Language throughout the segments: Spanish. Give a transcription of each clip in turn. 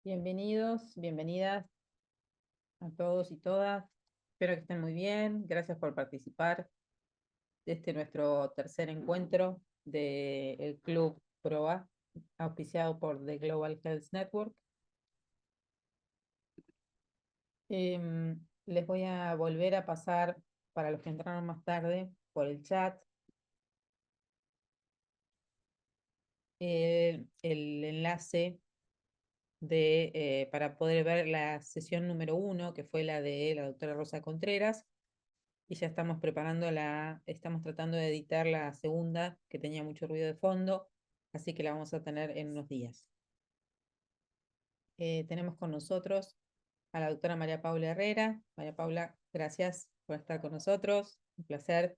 Bienvenidos, bienvenidas a todos y todas. Espero que estén muy bien. Gracias por participar de este nuestro tercer encuentro del Club PROA, auspiciado por The Global Health Network. Les voy a volver a pasar, para los que entraron más tarde, por el chat, el enlace para poder ver la sesión número 1, que fue la de la doctora Rosa Contreras. Y ya estamos estamos tratando de editar la segunda, que tenía mucho ruido de fondo, así que la vamos a tener en unos días. Tenemos con nosotros a la doctora María Paula Herrera. María Paula, gracias por estar con nosotros, un placer.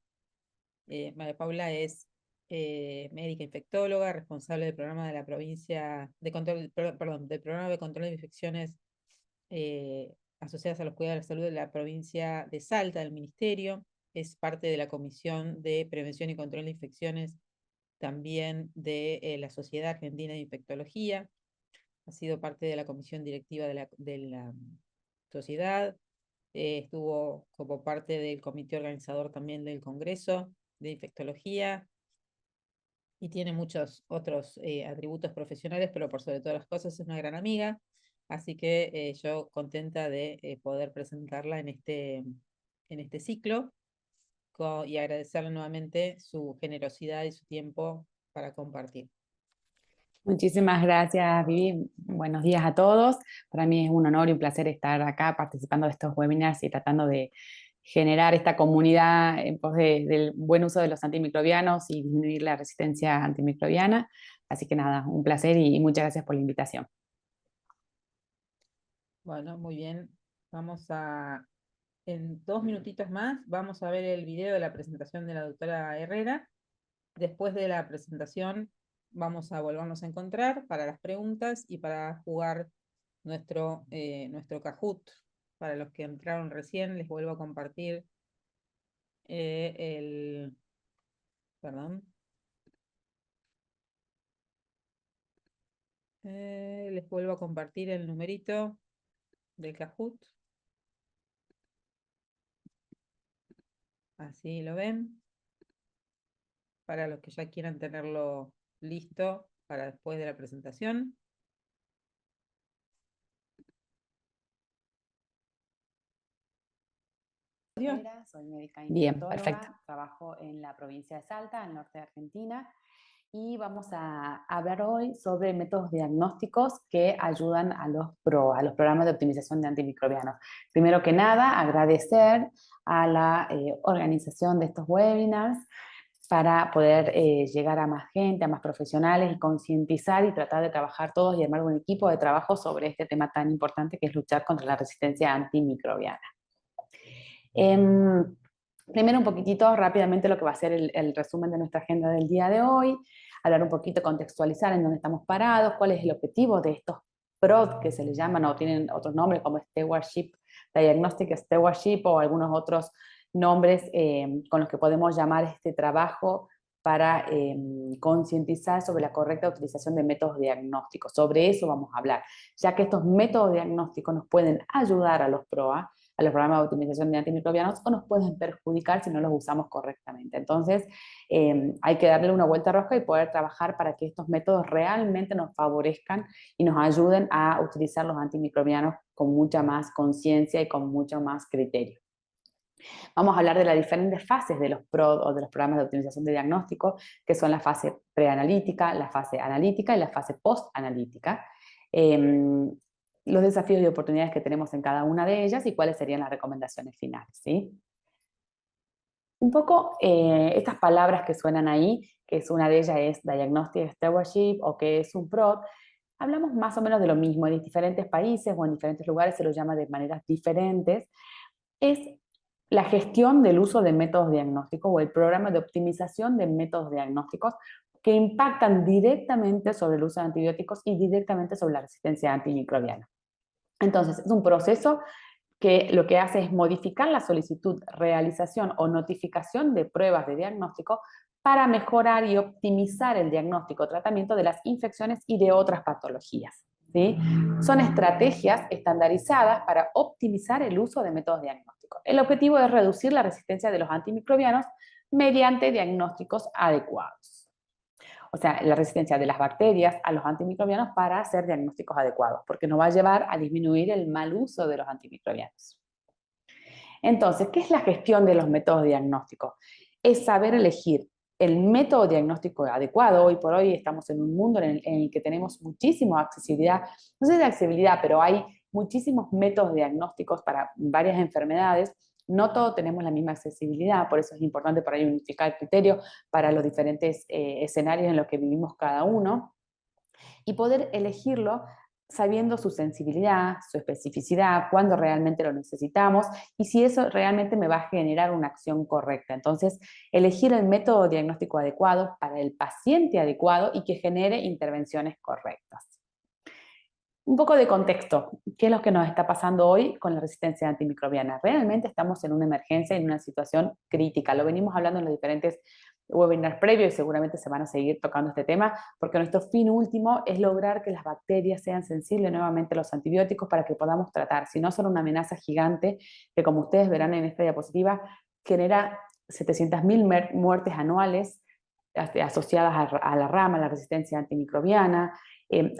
María Paula es médica infectóloga, responsable del programa de la provincia de control, perdón, del programa de control de infecciones asociadas a los cuidados de la salud de la provincia de Salta, del Ministerio. Es parte de la Comisión de Prevención y Control de Infecciones, también de la Sociedad Argentina de Infectología. Ha sido parte de la comisión directiva de la sociedad. Estuvo como parte del comité organizador también del Congreso de Infectología y tiene muchos otros atributos profesionales, pero por sobre todas las cosas es una gran amiga. Así que yo contenta de poder presentarla en este ciclo y agradecerle nuevamente su generosidad y su tiempo para compartir. Muchísimas gracias, Vivi. Buenos días a todos. Para mí es un honor y un placer estar acá participando de estos webinars y tratando de generar esta comunidad en pos del buen uso de los antimicrobianos y disminuir la resistencia antimicrobiana. Así que nada, un placer y muchas gracias por la invitación. Bueno, muy bien. En 2 minutitos más, vamos a ver el video de la presentación de la doctora Herrera. Después de la presentación, vamos a volvernos a encontrar para las preguntas y para jugar nuestro Kahoot. Para los que entraron recién, les vuelvo a compartir perdón. Les vuelvo a compartir el numerito del Kahoot. Así lo ven. Para los que ya quieran tenerlo listo para después de la presentación. Soy médica infectóloga. Bien, perfecto. Trabajo en la provincia de Salta, al norte de Argentina, y vamos a hablar hoy sobre métodos diagnósticos que ayudan a los programas de optimización de antimicrobianos. Primero que nada, agradecer a la organización de estos webinars para poder llegar a más gente, a más profesionales y concientizar y tratar de trabajar todos y armar un equipo de trabajo sobre este tema tan importante que es luchar contra la resistencia antimicrobiana. Primero un poquitito rápidamente lo que va a ser el resumen de nuestra agenda del día de hoy, hablar un poquito, contextualizar en dónde estamos parados, cuál es el objetivo de estos PROD que se les llaman o tienen otros nombres como Stewardship, Diagnostic Stewardship o algunos otros nombres con los que podemos llamar este trabajo para concientizar sobre la correcta utilización de métodos diagnósticos. Sobre eso vamos a hablar, ya que estos métodos diagnósticos nos pueden ayudar a los PROA, a los programas de optimización de antimicrobianos, o nos pueden perjudicar si no los usamos correctamente. Entonces, hay que darle una vuelta roja y poder trabajar para que estos métodos realmente nos favorezcan y nos ayuden a utilizar los antimicrobianos con mucha más conciencia y con mucho más criterio. Vamos a hablar de las diferentes fases de los PROD o de los programas de optimización de diagnóstico, que son la fase preanalítica, la fase analítica y la fase postanalítica. Los desafíos y oportunidades que tenemos en cada una de ellas y cuáles serían las recomendaciones finales, ¿sí? Un poco estas palabras que suenan ahí, que es una de ellas es Diagnostic Stewardship o que es un PROD, hablamos más o menos de lo mismo. En diferentes países o en diferentes lugares se lo llama de maneras diferentes. Es la gestión del uso de métodos diagnósticos o el programa de optimización de métodos diagnósticos que impactan directamente sobre el uso de antibióticos y directamente sobre la resistencia antimicrobiana. Entonces, es un proceso que lo que hace es modificar la solicitud, realización o notificación de pruebas de diagnóstico para mejorar y optimizar el diagnóstico, tratamiento de las infecciones y de otras patologías. ¿sí? Son estrategias estandarizadas para optimizar el uso de métodos diagnósticos. El objetivo es reducir la resistencia de los antimicrobianos mediante diagnósticos adecuados. O sea, la resistencia de las bacterias a los antimicrobianos para hacer diagnósticos adecuados, porque nos va a llevar a disminuir el mal uso de los antimicrobianos. Entonces, ¿qué es la gestión de los métodos diagnósticos? Es saber elegir el método diagnóstico adecuado. Hoy por hoy estamos en un mundo en el que tenemos muchísima accesibilidad, no sé de accesibilidad, pero hay muchísimos métodos diagnósticos para varias enfermedades. No todos tenemos la misma accesibilidad, por eso es importante para unificar el criterio para los diferentes escenarios en los que vivimos cada uno y poder elegirlo sabiendo su sensibilidad, su especificidad, cuándo realmente lo necesitamos y si eso realmente me va a generar una acción correcta. Entonces, elegir el método diagnóstico adecuado para el paciente adecuado y que genere intervenciones correctas. Un poco de contexto, ¿qué es lo que nos está pasando hoy con la resistencia antimicrobiana? Realmente estamos en una emergencia, en una situación crítica. Lo venimos hablando en los diferentes webinars previos y seguramente se van a seguir tocando este tema, porque nuestro fin último es lograr que las bacterias sean sensibles nuevamente a los antibióticos para que podamos tratar. Si no, son una amenaza gigante que, como ustedes verán en esta diapositiva, genera 700.000 muertes anuales asociadas a la rama, a la resistencia antimicrobiana.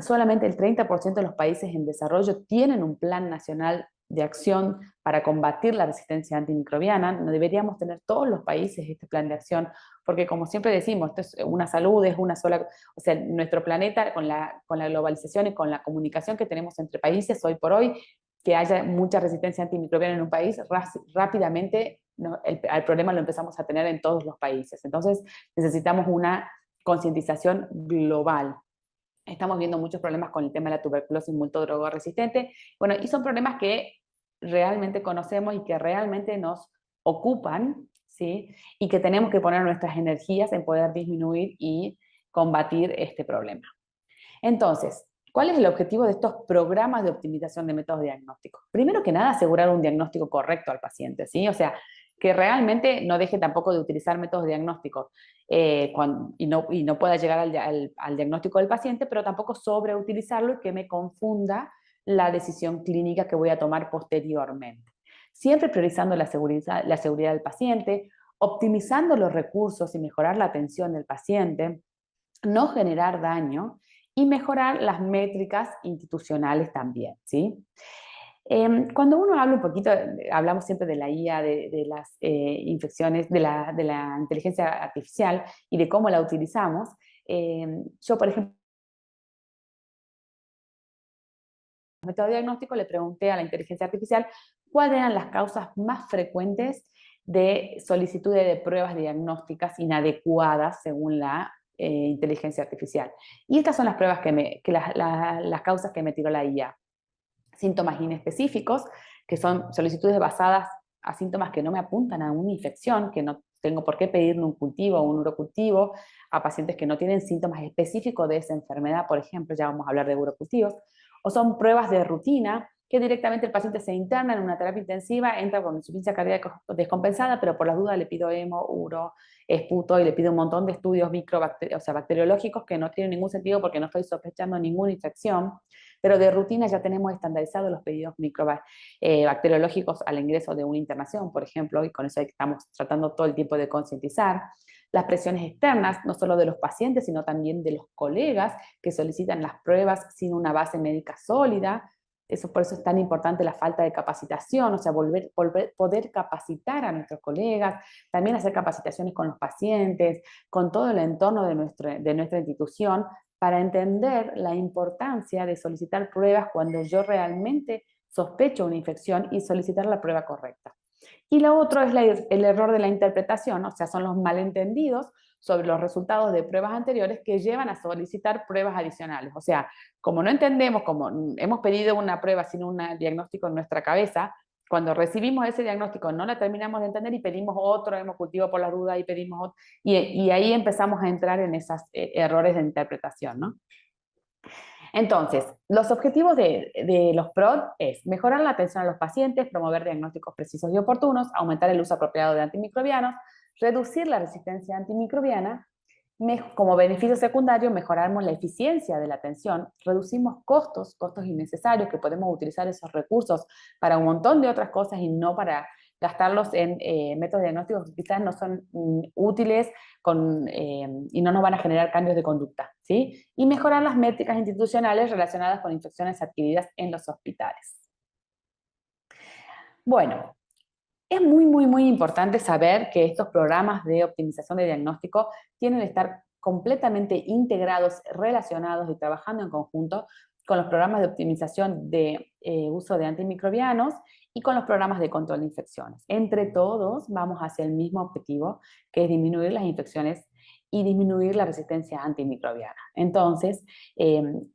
Solamente el 30% de los países en desarrollo tienen un plan nacional de acción para combatir la resistencia antimicrobiana. No deberíamos tener todos los países este plan de acción, porque como siempre decimos, esto es una salud, es una sola, o sea, nuestro planeta con la globalización y con la comunicación que tenemos entre países hoy por hoy, que haya mucha resistencia antimicrobiana en un país, rápidamente no, el problema lo empezamos a tener en todos los países. Entonces necesitamos una concientización global. Estamos viendo muchos problemas con el tema de la tuberculosis multidrogoresistente. Bueno, y son problemas que realmente conocemos y que realmente nos ocupan, ¿sí? Y que tenemos que poner nuestras energías en poder disminuir y combatir este problema. Entonces, ¿cuál es el objetivo de estos programas de optimización de métodos diagnósticos? Primero que nada, asegurar un diagnóstico correcto al paciente, ¿sí? O sea, que realmente no deje tampoco de utilizar métodos diagnósticos y no pueda llegar al diagnóstico del paciente, pero tampoco sobreutilizarlo y que me confunda la decisión clínica que voy a tomar posteriormente. Siempre priorizando la seguridad del paciente, optimizando los recursos y mejorar la atención del paciente, no generar daño y mejorar las métricas institucionales también, ¿sí? Cuando uno habla un poquito, hablamos siempre de la IA, de las infecciones, de la inteligencia artificial y de cómo la utilizamos. Yo, por ejemplo, en el método diagnóstico le pregunté a la inteligencia artificial cuáles eran las causas más frecuentes de solicitudes de pruebas diagnósticas inadecuadas según la inteligencia artificial. Y estas son las pruebas las causas que me tiró la IA. Síntomas inespecíficos, que son solicitudes basadas a síntomas que no me apuntan a una infección, que no tengo por qué pedirle un cultivo o un urocultivo a pacientes que no tienen síntomas específicos de esa enfermedad, por ejemplo, ya vamos a hablar de urocultivos, o son pruebas de rutina, que directamente el paciente se interna en una terapia intensiva, entra con insuficiencia cardíaca descompensada, pero por las dudas le pido hemo, uro, esputo y le pido un montón de estudios bacteriológicos que no tienen ningún sentido porque no estoy sospechando ninguna infección, pero de rutina ya tenemos estandarizados los pedidos bacteriológicos al ingreso de una internación, por ejemplo, y con eso estamos tratando todo el tiempo de concientizar. Las presiones externas, no solo de los pacientes, sino también de los colegas que solicitan las pruebas sin una base médica sólida. Por eso es tan importante la falta de capacitación, o sea, poder capacitar a nuestros colegas, también hacer capacitaciones con los pacientes, con todo el entorno de nuestra institución, para entender la importancia de solicitar pruebas cuando yo realmente sospecho una infección y solicitar la prueba correcta. Y lo otro es el error de la interpretación, o sea, son los malentendidos sobre los resultados de pruebas anteriores que llevan a solicitar pruebas adicionales. O sea, como no entendemos, como hemos pedido una prueba sin un diagnóstico en nuestra cabeza, cuando recibimos ese diagnóstico no la terminamos de entender y pedimos otro hemocultivo por la duda y pedimos otro, y ahí empezamos a entrar en esos errores de interpretación, ¿no? Entonces, los objetivos de los PROD es mejorar la atención a los pacientes, promover diagnósticos precisos y oportunos, aumentar el uso apropiado de antimicrobianos, reducir la resistencia antimicrobiana Como beneficio secundario, mejoramos la eficiencia de la atención, reducimos costos innecesarios, que podemos utilizar esos recursos para un montón de otras cosas y no para gastarlos en métodos diagnósticos que quizás no son útiles y no nos van a generar cambios de conducta, ¿sí? Y mejorar las métricas institucionales relacionadas con infecciones adquiridas en los hospitales. Bueno, es muy, muy, muy importante saber que estos programas de optimización de diagnóstico tienen que estar completamente integrados, relacionados y trabajando en conjunto con los programas de optimización de uso de antimicrobianos y con los programas de control de infecciones. Entre todos vamos hacia el mismo objetivo, que es disminuir las infecciones y disminuir la resistencia antimicrobiana. Entonces,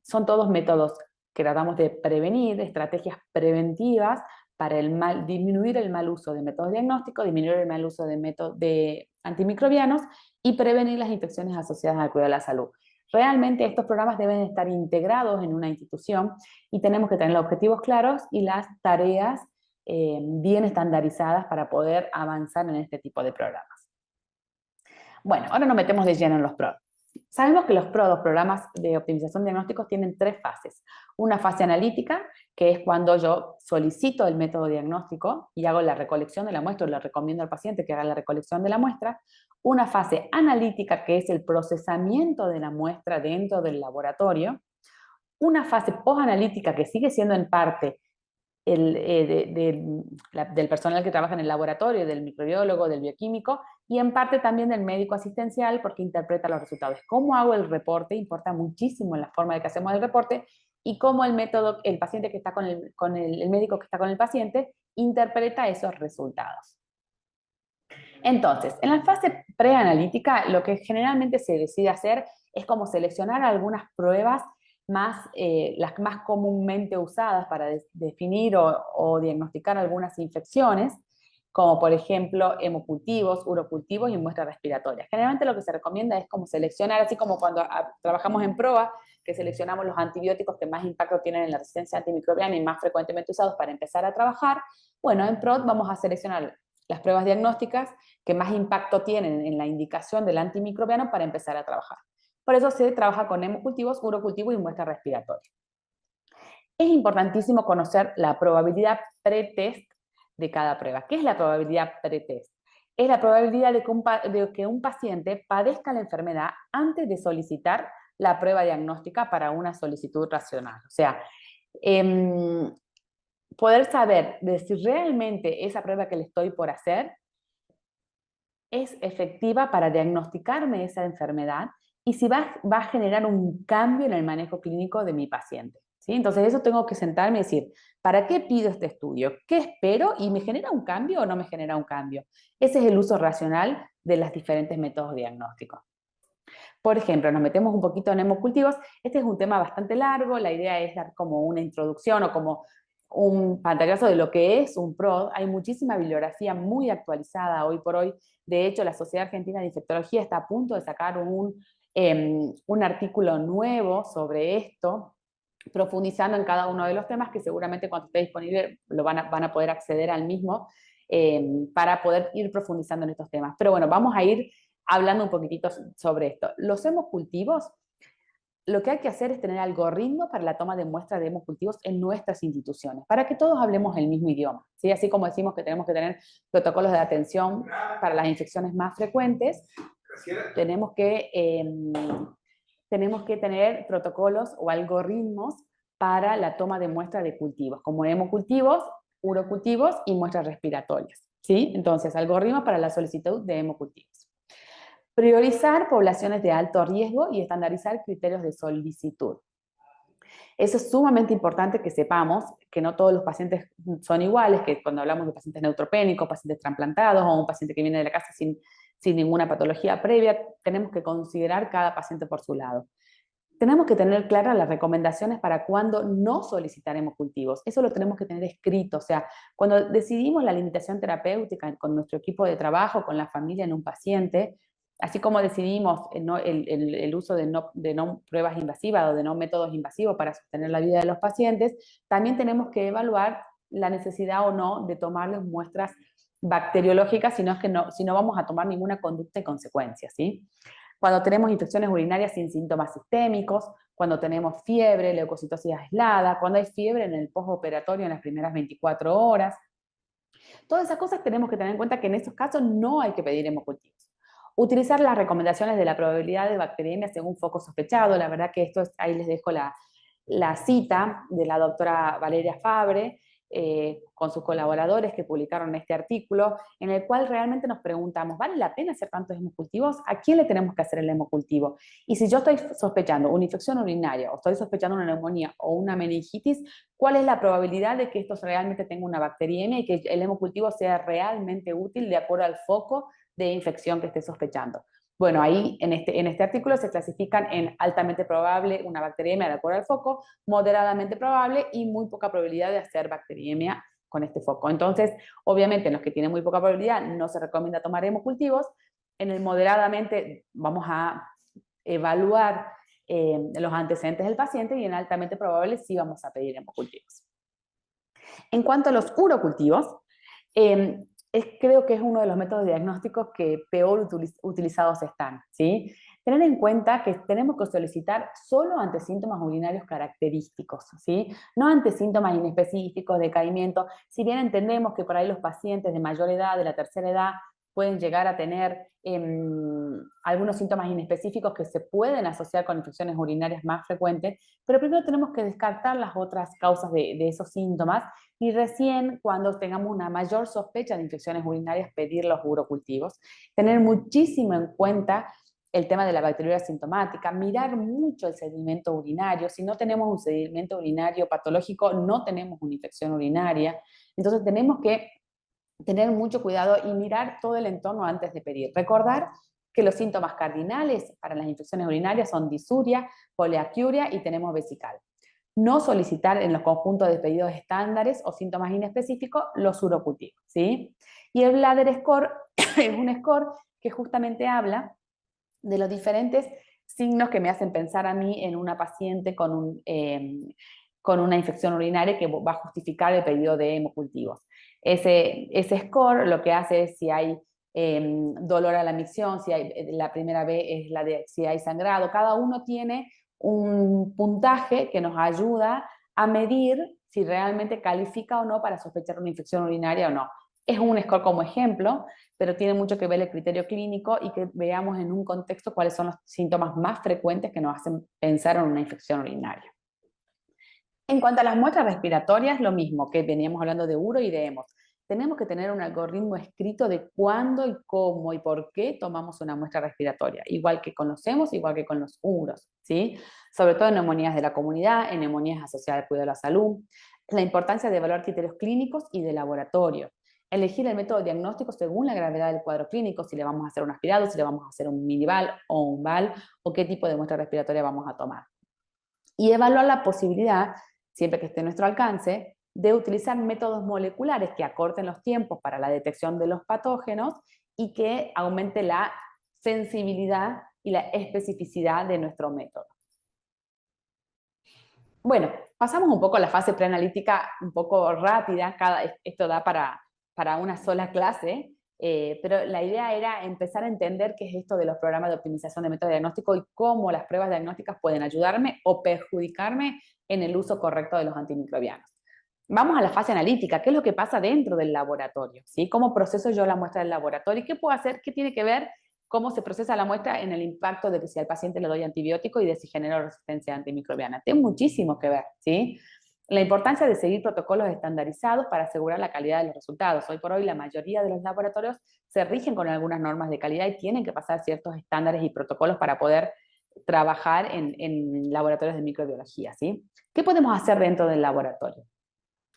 son todos métodos que tratamos de prevenir, estrategias preventivas para disminuir el mal uso de métodos diagnósticos, disminuir el mal uso de antimicrobianos y prevenir las infecciones asociadas al cuidado de la salud. Realmente estos programas deben estar integrados en una institución y tenemos que tener los objetivos claros y las tareas bien estandarizadas para poder avanzar en este tipo de programas. Bueno, ahora nos metemos de lleno en los PROD. Sabemos que los programas de optimización de diagnósticos, tienen 3 fases. Una fase analítica, que es cuando yo solicito el método diagnóstico y hago la recolección de la muestra, o le recomiendo al paciente que haga la recolección de la muestra. Una fase analítica, que es el procesamiento de la muestra dentro del laboratorio. Una fase posanalítica, que sigue siendo en parte del personal que trabaja en el laboratorio, del microbiólogo, del bioquímico, y en parte también del médico asistencial, porque interpreta los resultados. Cómo hago el reporte importa muchísimo en la forma de que hacemos el reporte, y cómo el paciente que está el médico que está con el paciente interpreta esos resultados. Entonces, en la fase preanalítica, lo que generalmente se decide hacer es como seleccionar algunas pruebas las más comúnmente usadas para definir o diagnosticar algunas infecciones, como por ejemplo hemocultivos, urocultivos y muestras respiratorias. Generalmente lo que se recomienda es como seleccionar, así como cuando trabajamos en PROA, que seleccionamos los antibióticos que más impacto tienen en la resistencia antimicrobiana y más frecuentemente usados para empezar a trabajar. Bueno, en PROD vamos a seleccionar las pruebas diagnósticas que más impacto tienen en la indicación del antimicrobiano para empezar a trabajar. Por eso se trabaja con hemocultivos, urocultivos y muestra respiratoria. Es importantísimo conocer la probabilidad pretest de cada prueba. ¿Qué es la probabilidad pretest? Es la probabilidad de que un paciente padezca la enfermedad antes de solicitar la prueba diagnóstica para una solicitud racional. O sea, poder saber de si realmente esa prueba que le estoy por hacer es efectiva para diagnosticarme esa enfermedad y si va a generar un cambio en el manejo clínico de mi paciente, ¿sí? Entonces eso tengo que sentarme y decir, ¿para qué pido este estudio? ¿Qué espero? ¿Y me genera un cambio o no me genera un cambio? Ese es el uso racional de los diferentes métodos diagnósticos. Por ejemplo, nos metemos un poquito en hemocultivos. Este es un tema bastante largo, la idea es dar como una introducción o como un pantallazo de lo que es un PROD. Hay muchísima bibliografía muy actualizada hoy por hoy. De hecho, la Sociedad Argentina de Infectología está a punto de sacar un artículo nuevo sobre esto, profundizando en cada uno de los temas, que seguramente cuando esté disponible van a poder acceder al mismo para poder ir profundizando en estos temas. Pero bueno, vamos a ir hablando un poquitito sobre esto. Los hemocultivos, lo que hay que hacer es tener algoritmos para la toma de muestras de hemocultivos en nuestras instituciones, para que todos hablemos el mismo idioma, ¿sí? Así como decimos que tenemos que tener protocolos de atención para las infecciones más frecuentes, tenemos que tener protocolos o algoritmos para la toma de muestras de cultivos, como hemocultivos, urocultivos y muestras respiratorias, ¿sí? Entonces, algoritmos para la solicitud de hemocultivos. Priorizar poblaciones de alto riesgo y estandarizar criterios de solicitud. Eso es sumamente importante que sepamos que no todos los pacientes son iguales, que cuando hablamos de pacientes neutropénicos, pacientes trasplantados o un paciente que viene de la casa sin ninguna patología previa, tenemos que considerar cada paciente por su lado. Tenemos que tener claras las recomendaciones para cuándo no solicitar hemocultivos. Eso lo tenemos que tener escrito. O sea, cuando decidimos la limitación terapéutica con nuestro equipo de trabajo, con la familia en un paciente, así como decidimos el uso de no pruebas invasivas o de no métodos invasivos para sostener la vida de los pacientes, también tenemos que evaluar la necesidad o no de tomarles muestras bacteriológicas, si no vamos a tomar ninguna conducta y consecuencia, ¿sí? Cuando tenemos infecciones urinarias sin síntomas sistémicos, cuando tenemos fiebre, leucocitosis aislada, cuando hay fiebre en el postoperatorio en las primeras 24 horas. Todas esas cosas tenemos que tener en cuenta que en esos casos no hay que pedir hemocultivos. Utilizar las recomendaciones de la probabilidad de bacteriemia según foco sospechado. La verdad que esto es, ahí les dejo la cita de la doctora Valeria Fabre, con sus colaboradores que publicaron este artículo, en el cual realmente nos preguntamos, ¿vale la pena hacer tantos hemocultivos? ¿A quién le tenemos que hacer el hemocultivo? Y si yo estoy sospechando una infección urinaria, o estoy sospechando una neumonía o una meningitis, ¿cuál es la probabilidad de que esto realmente tenga una bacteriemia y que el hemocultivo sea realmente útil de acuerdo al foco de infección que esté sospechando? Bueno, ahí en este artículo se clasifican en altamente probable una bacteriemia de acuerdo al foco, moderadamente probable y muy poca probabilidad de hacer bacteriemia con este foco. Entonces, obviamente, en los que tienen muy poca probabilidad no se recomienda tomar hemocultivos. En el moderadamente vamos a evaluar los antecedentes del paciente y en altamente probable sí vamos a pedir hemocultivos. En cuanto a los urocultivos, creo que es uno de los métodos diagnósticos que peor utilizados están, ¿sí? Tener en cuenta que tenemos que solicitar solo ante síntomas urinarios característicos, ¿sí? No ante síntomas inespecíficos, decaimiento. Si bien entendemos que por ahí los pacientes de mayor edad, de la tercera edad, pueden llegar a tener algunos síntomas inespecíficos que se pueden asociar con infecciones urinarias más frecuentes, pero primero tenemos que descartar las otras causas de esos síntomas y recién cuando tengamos una mayor sospecha de infecciones urinarias pedir los urocultivos. Tener muchísimo en cuenta el tema de la bacteriuria sintomática, mirar mucho el sedimento urinario. Si no tenemos un sedimento urinario patológico, no tenemos una infección urinaria. Entonces tenemos que tener mucho cuidado y mirar todo el entorno antes de pedir. Recordar que los síntomas cardinales para las infecciones urinarias son disuria, poliaquiuria y tenemos vesical. No solicitar en los conjuntos de pedidos estándares o síntomas inespecíficos los urocultivos, ¿sí? Y el Bladder Score es un score que justamente habla de los diferentes signos que me hacen pensar a mí en una paciente con una infección urinaria que va a justificar el pedido de hemocultivos. Ese score lo que hace es si hay dolor a la micción, si hay, la primera B es la de si hay sangrado. Cada uno tiene un puntaje que nos ayuda a medir si realmente califica o no para sospechar una infección urinaria o no. Es un score como ejemplo, pero tiene mucho que ver el criterio clínico y que veamos en un contexto cuáles son los síntomas más frecuentes que nos hacen pensar en una infección urinaria. En cuanto a las muestras respiratorias, lo mismo que veníamos hablando de uro y de hemos. Tenemos que tener un algoritmo escrito de cuándo y cómo y por qué tomamos una muestra respiratoria, igual que con los hemos, igual que con los uros, ¿sí? Sobre todo en neumonías de la comunidad, en neumonías asociadas al cuidado de la salud. La importancia de evaluar criterios clínicos y de laboratorio. Elegir el método diagnóstico según la gravedad del cuadro clínico, si le vamos a hacer un aspirado, si le vamos a hacer un minival o un VAL, o qué tipo de muestra respiratoria vamos a tomar. Y evaluar la posibilidad, siempre que esté a nuestro alcance, de utilizar métodos moleculares que acorten los tiempos para la detección de los patógenos y que aumente la sensibilidad y la especificidad de nuestro método. Bueno, pasamos un poco a la fase preanalítica un poco rápida, esto da para una sola clase, pero la idea era empezar a entender qué es esto de los programas de optimización de método de diagnóstico y cómo las pruebas diagnósticas pueden ayudarme o perjudicarme en el uso correcto de los antimicrobianos. Vamos a la fase analítica, ¿qué es lo que pasa dentro del laboratorio? ¿Sí? ¿Cómo proceso yo la muestra del laboratorio? ¿Y qué puedo hacer? ¿Qué tiene que ver cómo se procesa la muestra en el impacto de que si al paciente le doy antibiótico y de si genero resistencia antimicrobiana? Tiene muchísimo que ver, ¿sí? La importancia de seguir protocolos estandarizados para asegurar la calidad de los resultados. Hoy por hoy la mayoría de los laboratorios se rigen con algunas normas de calidad y tienen que pasar ciertos estándares y protocolos para poder trabajar en laboratorios de microbiología, ¿sí? ¿Qué podemos hacer dentro del laboratorio?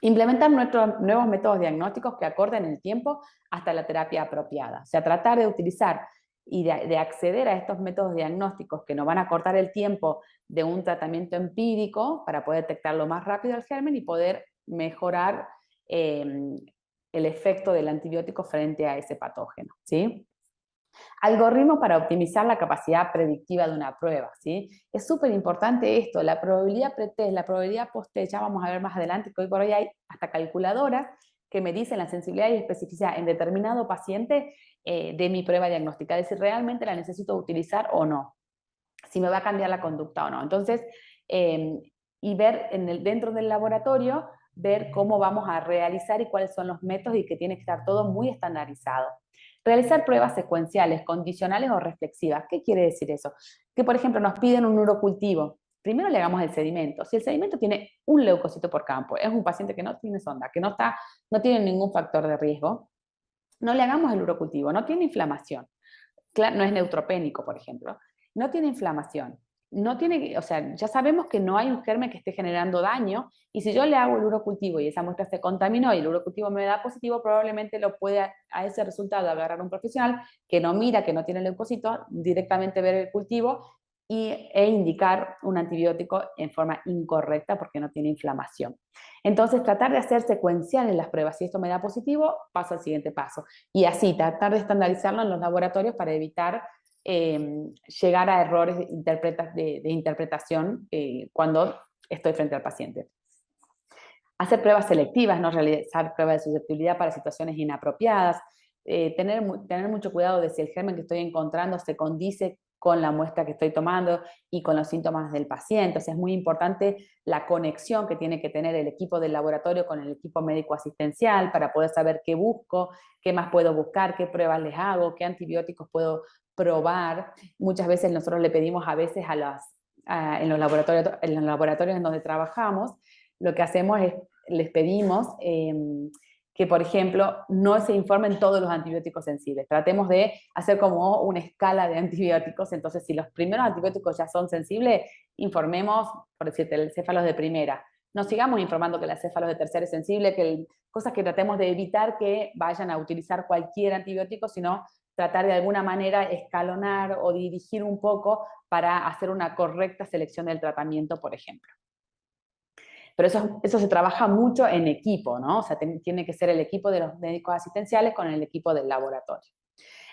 Implementar nuestros nuevos métodos diagnósticos que acorden el tiempo hasta la terapia apropiada. O sea, tratar de utilizar y de acceder a estos métodos diagnósticos que nos van a cortar el tiempo de un tratamiento empírico para poder detectarlo más rápido al germen y poder mejorar el efecto del antibiótico frente a ese patógeno, ¿sí? Algoritmo para optimizar la capacidad predictiva de una prueba, ¿sí? Es súper importante esto, la probabilidad pretest, la probabilidad post-test, ya vamos a ver más adelante que hoy por hoy hay hasta calculadoras que me dicen la sensibilidad y especificidad en determinado paciente de mi prueba diagnóstica, es decir, realmente la necesito utilizar o no, si me va a cambiar la conducta o no. Entonces, y ver dentro del laboratorio, ver cómo vamos a realizar y cuáles son los métodos y que tiene que estar todo muy estandarizado. Realizar pruebas secuenciales, condicionales o reflexivas. ¿Qué quiere decir eso? Que, por ejemplo, nos piden un urocultivo. Primero le hagamos el sedimento. Si el sedimento tiene un leucocito por campo, es un paciente que no tiene sonda, que no tiene ningún factor de riesgo, no le hagamos el urocultivo, no tiene inflamación, no es neutropénico, por ejemplo, no tiene inflamación, no tiene, o sea, ya sabemos que no hay un germen que esté generando daño, y si yo le hago el urocultivo y esa muestra se contaminó y el urocultivo me da positivo, probablemente lo puede a ese resultado agarrar un profesional que no mira, que no tiene leucocitos, directamente ver el cultivo e indicar un antibiótico en forma incorrecta porque no tiene inflamación. Entonces, tratar de hacer secuenciales las pruebas. Si esto me da positivo, paso al siguiente paso. Y tratar de estandarizarlo en los laboratorios para evitar llegar a errores de interpretación cuando estoy frente al paciente. Hacer pruebas selectivas, no realizar pruebas de susceptibilidad para situaciones inapropiadas, tener mucho cuidado de si el germen que estoy encontrando se condice con la muestra que estoy tomando y con los síntomas del paciente. O sea, es muy importante la conexión que tiene que tener el equipo del laboratorio con el equipo médico asistencial para poder saber qué busco, qué más puedo buscar, qué pruebas les hago, qué antibióticos puedo probar. Muchas veces nosotros le pedimos a veces en los laboratorios en donde trabajamos, lo que hacemos es, les pedimos que, por ejemplo, no se informen todos los antibióticos sensibles. Tratemos de hacer como una escala de antibióticos. Entonces, si los primeros antibióticos ya son sensibles, informemos, por decirte, el céfalos de primera. No sigamos informando que el céfalos de tercera es sensible, cosas que tratemos de evitar que vayan a utilizar cualquier antibiótico, sino tratar de alguna manera escalonar o dirigir un poco para hacer una correcta selección del tratamiento, por ejemplo. Pero eso se trabaja mucho en equipo, ¿no? O sea, tiene que ser el equipo de los médicos asistenciales con el equipo del laboratorio.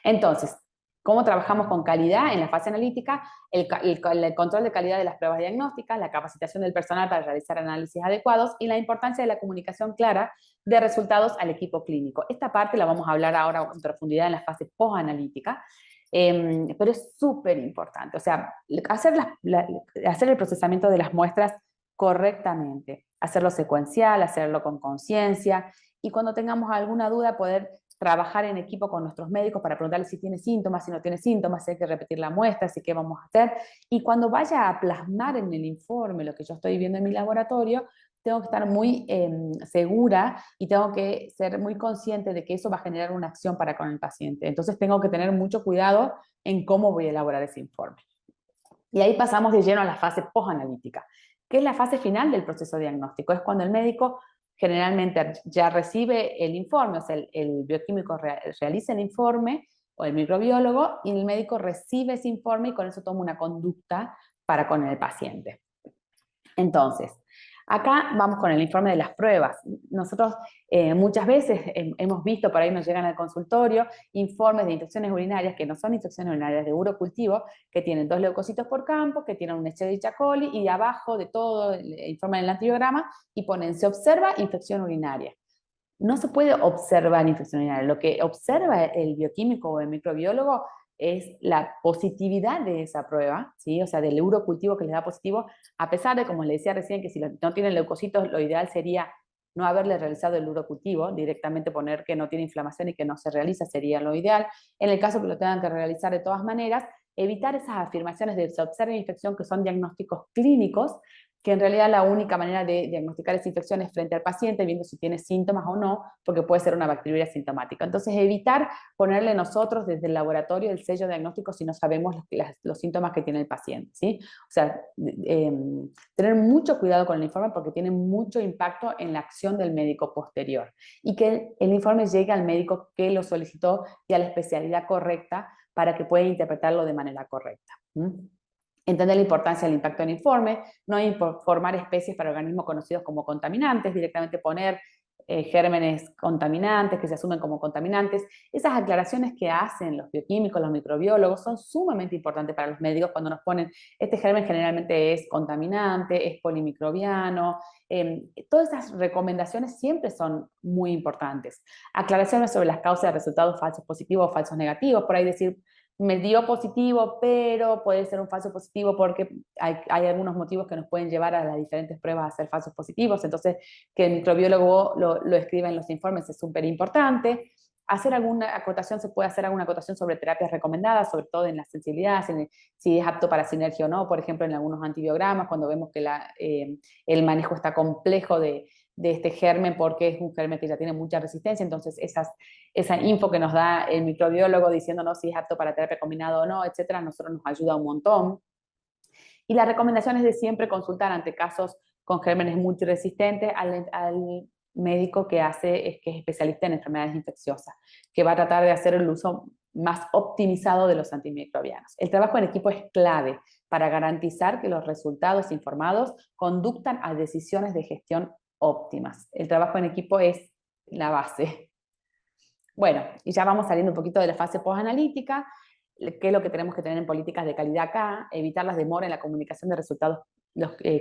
Entonces, ¿cómo trabajamos con calidad en la fase analítica? El control de calidad de las pruebas diagnósticas, la capacitación del personal para realizar análisis adecuados y la importancia de la comunicación clara de resultados al equipo clínico. Esta parte la vamos a hablar ahora en profundidad en la fase posanalítica, pero es súper importante. O sea, hacer el procesamiento de las muestras correctamente, hacerlo secuencial, hacerlo con conciencia, y cuando tengamos alguna duda poder trabajar en equipo con nuestros médicos para preguntarles si tiene síntomas, si no tiene síntomas, si hay que repetir la muestra, si qué vamos a hacer, y cuando vaya a plasmar en el informe lo que yo estoy viendo en mi laboratorio, tengo que estar muy segura y tengo que ser muy consciente de que eso va a generar una acción para con el paciente. Entonces tengo que tener mucho cuidado en cómo voy a elaborar ese informe. Y ahí pasamos de lleno a la fase posanalítica, que es la fase final del proceso diagnóstico. Es cuando el médico generalmente ya recibe el informe, o sea, el bioquímico realiza el informe, o el microbiólogo, y el médico recibe ese informe y con eso toma una conducta para con el paciente. Entonces, acá vamos con el informe de las pruebas. Nosotros muchas veces hemos visto, por ahí nos llegan al consultorio, informes de infecciones urinarias que no son infecciones urinarias de urocultivo, que tienen 2 leucocitos por campo, que tienen un Escherichia coli, y abajo de todo el informe del antibiograma, y ponen, se observa infección urinaria. No se puede observar infección urinaria. Lo que observa el bioquímico o el microbiólogo es la positividad de esa prueba, ¿sí? O sea, del urocultivo que les da positivo, a pesar de, como les decía recién, que si no tienen leucocitos, lo ideal sería no haberle realizado el urocultivo, directamente poner que no tiene inflamación y que no se realiza, sería lo ideal. En el caso que lo tengan que realizar de todas maneras, evitar esas afirmaciones de se observa infección que son diagnósticos clínicos, que en realidad la única manera de diagnosticar esa infección es frente al paciente, viendo si tiene síntomas o no, porque puede ser una bacteriuria sintomática. Entonces, evitar ponerle nosotros desde el laboratorio el sello diagnóstico si no sabemos los síntomas que tiene el paciente, ¿sí? O sea, tener mucho cuidado con el informe porque tiene mucho impacto en la acción del médico posterior. Y que el informe llegue al médico que lo solicitó y a la especialidad correcta para que pueda interpretarlo de manera correcta. Entender la importancia del impacto en el informe, no informar especies para organismos conocidos como contaminantes, directamente poner gérmenes contaminantes, que se asumen como contaminantes. Esas aclaraciones que hacen los bioquímicos, los microbiólogos, son sumamente importantes para los médicos cuando nos ponen, este germen generalmente es contaminante, es polimicrobiano. Todas esas recomendaciones siempre son muy importantes. Aclaraciones sobre las causas de resultados falsos positivos o falsos negativos, por ahí decir, me dio positivo, pero puede ser un falso positivo porque hay algunos motivos que nos pueden llevar a las diferentes pruebas a ser falsos positivos. Entonces, que el microbiólogo lo escriba en los informes es súper importante. Hacer alguna acotación, se puede hacer alguna acotación sobre terapias recomendadas, sobre todo en la sensibilidad, si es apto para sinergia o no, por ejemplo, en algunos antibiogramas, cuando vemos que el manejo está complejo de este germen porque es un germen que ya tiene mucha resistencia, entonces esa info que nos da el microbiólogo diciéndonos si es apto para terapia combinada o no, etcétera, a nosotros nos ayuda un montón. Y la recomendación es de siempre consultar ante casos con gérmenes multiresistentes al médico que es especialista en enfermedades infecciosas, que va a tratar de hacer el uso más optimizado de los antimicrobianos. El trabajo en equipo es clave para garantizar que los resultados informados conductan a decisiones de gestión óptimas. El trabajo en equipo es la base. Bueno, y ya vamos saliendo un poquito de la fase postanalítica. ¿Qué es lo que tenemos que tener en políticas de calidad acá? Evitar las demoras en la comunicación de resultados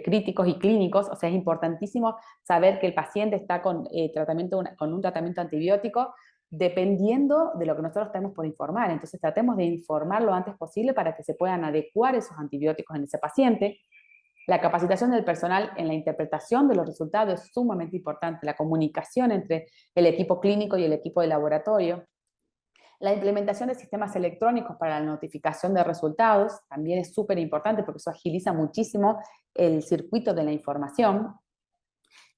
críticos y clínicos. O sea, es importantísimo saber que el paciente está con un tratamiento antibiótico dependiendo de lo que nosotros tenemos por informar. Entonces tratemos de informar lo antes posible para que se puedan adecuar esos antibióticos en ese paciente. La capacitación del personal en la interpretación de los resultados es sumamente importante. La comunicación entre el equipo clínico y el equipo de laboratorio. La implementación de sistemas electrónicos para la notificación de resultados también es súper importante porque eso agiliza muchísimo el circuito de la información.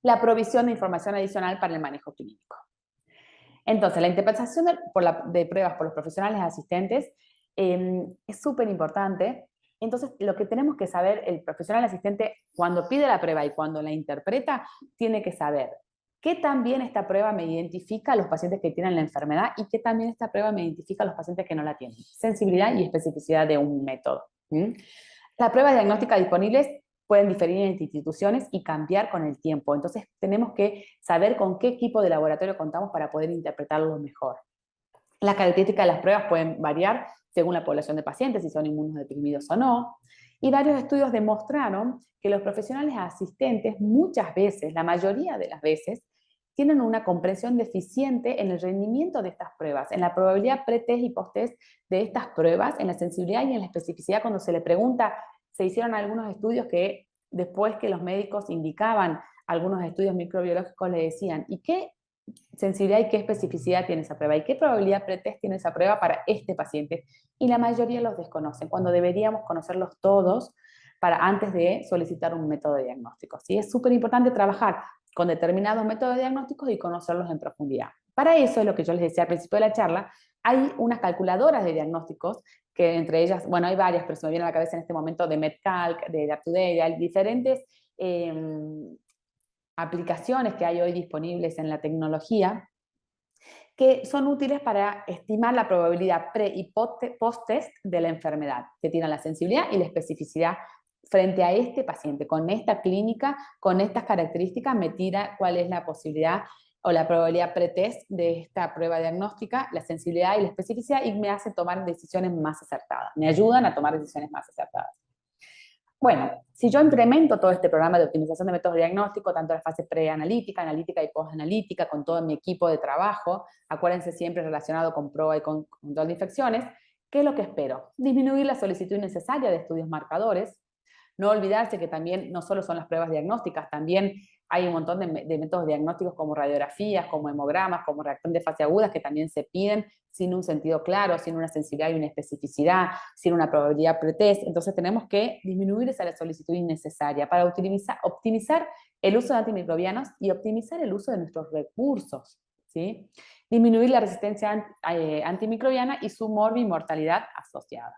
La provisión de información adicional para el manejo clínico. Entonces, la interpretación de pruebas por los profesionales asistentes es súper importante. Entonces, lo que tenemos que saber, el profesional asistente, cuando pide la prueba y cuando la interpreta, tiene que saber qué también esta prueba me identifica a los pacientes que tienen la enfermedad y qué también esta prueba me identifica a los pacientes que no la tienen. Sensibilidad y especificidad de un método. Las pruebas diagnósticas disponibles pueden diferir entre instituciones y cambiar con el tiempo. Entonces, tenemos que saber con qué equipo de laboratorio contamos para poder interpretarlo mejor. Las características de las pruebas pueden variar según la población de pacientes, si son inmunodeprimidos o no. Y varios estudios demostraron que los profesionales asistentes muchas veces, la mayoría de las veces, tienen una comprensión deficiente en el rendimiento de estas pruebas, en la probabilidad pre-test y post-test de estas pruebas, en la sensibilidad y en la especificidad. Cuando se le pregunta, se hicieron algunos estudios que después que los médicos indicaban algunos estudios microbiológicos le decían, ¿y qué sensibilidad y qué especificidad tiene esa prueba? ¿Y qué probabilidad pretest tiene esa prueba para este paciente? Y la mayoría los desconocen, cuando deberíamos conocerlos todos antes de solicitar un método de diagnóstico. ¿Sí? Es súper importante trabajar con determinados métodos de diagnósticos y conocerlos en profundidad. Para eso es lo que yo les decía al principio de la charla, hay unas calculadoras de diagnósticos, que entre ellas, bueno, hay varias, pero se me viene a la cabeza en este momento de MedCalc, de UpToDate, hay diferentes aplicaciones que hay hoy disponibles en la tecnología que son útiles para estimar la probabilidad pre- y post-test de la enfermedad, que tienen la sensibilidad y la especificidad frente a este paciente, con esta clínica, con estas características, me tira cuál es la posibilidad o la probabilidad pretest de esta prueba diagnóstica, la sensibilidad y la especificidad, y me hace tomar decisiones más acertadas, me ayudan a tomar decisiones más acertadas. Bueno, si yo implemento todo este programa de optimización de métodos de diagnóstico, tanto la fase preanalítica, analítica y postanalítica, con todo mi equipo de trabajo, acuérdense siempre relacionado con prueba y con control de infecciones, ¿qué es lo que espero? Disminuir la solicitud innecesaria de estudios marcadores, no olvidarse que también no solo son las pruebas diagnósticas, también hay un montón de métodos diagnósticos como radiografías, como hemogramas, como reacción de fase agudas que también se piden sin un sentido claro, sin una sensibilidad y una especificidad, sin una probabilidad pretest. Entonces tenemos que disminuir esa solicitud innecesaria para optimizar el uso de antimicrobianos y optimizar el uso de nuestros recursos, ¿sí? Disminuir la resistencia antimicrobiana y su morbimortalidad asociada.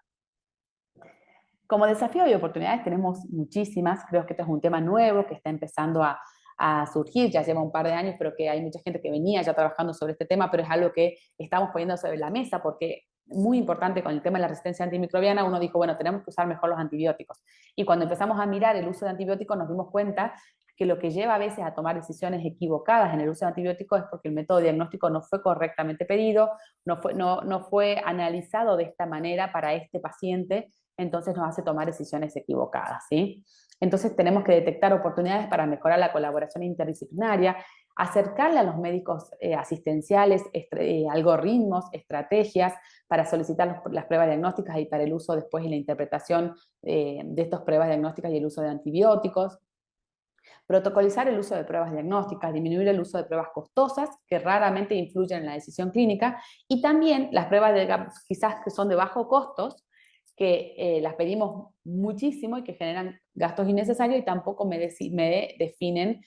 Como desafío y oportunidades tenemos muchísimas. Creo que este es un tema nuevo que está empezando a surgir, ya lleva un par de años, pero que hay mucha gente que venía ya trabajando sobre este tema, pero es algo que estamos poniendo sobre la mesa porque muy importante con el tema de la resistencia antimicrobiana, uno dijo, bueno, tenemos que usar mejor los antibióticos. Y cuando empezamos a mirar el uso de antibióticos nos dimos cuenta que lo que lleva a veces a tomar decisiones equivocadas en el uso de antibióticos es porque el método diagnóstico no fue correctamente pedido, no fue analizado de esta manera para este paciente, entonces nos hace tomar decisiones equivocadas, ¿sí? Entonces tenemos que detectar oportunidades para mejorar la colaboración interdisciplinaria, acercarle a los médicos asistenciales algoritmos, estrategias para solicitar las pruebas diagnósticas y para el uso después y la interpretación de estas pruebas diagnósticas y el uso de antibióticos. Protocolizar el uso de pruebas diagnósticas, disminuir el uso de pruebas costosas que raramente influyen en la decisión clínica, y también las pruebas quizás que son de bajo costos, que las pedimos muchísimo y que generan gastos innecesarios y tampoco me definen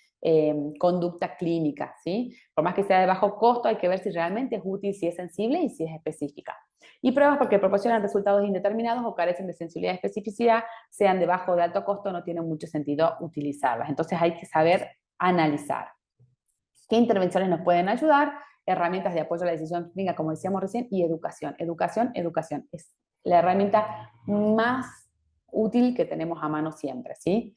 conducta clínica, ¿sí? Por más que sea de bajo costo, hay que ver si realmente es útil, si es sensible y si es específica. Y pruebas porque proporcionan resultados indeterminados o carecen de sensibilidad y especificidad, sean de bajo o de alto costo, no tiene mucho sentido utilizarlas. Entonces hay que saber analizar. ¿Qué intervenciones nos pueden ayudar? Herramientas de apoyo a la decisión clínica, como decíamos recién, y educación. Educación, educación. Es la herramienta más útil que tenemos a mano siempre, ¿sí?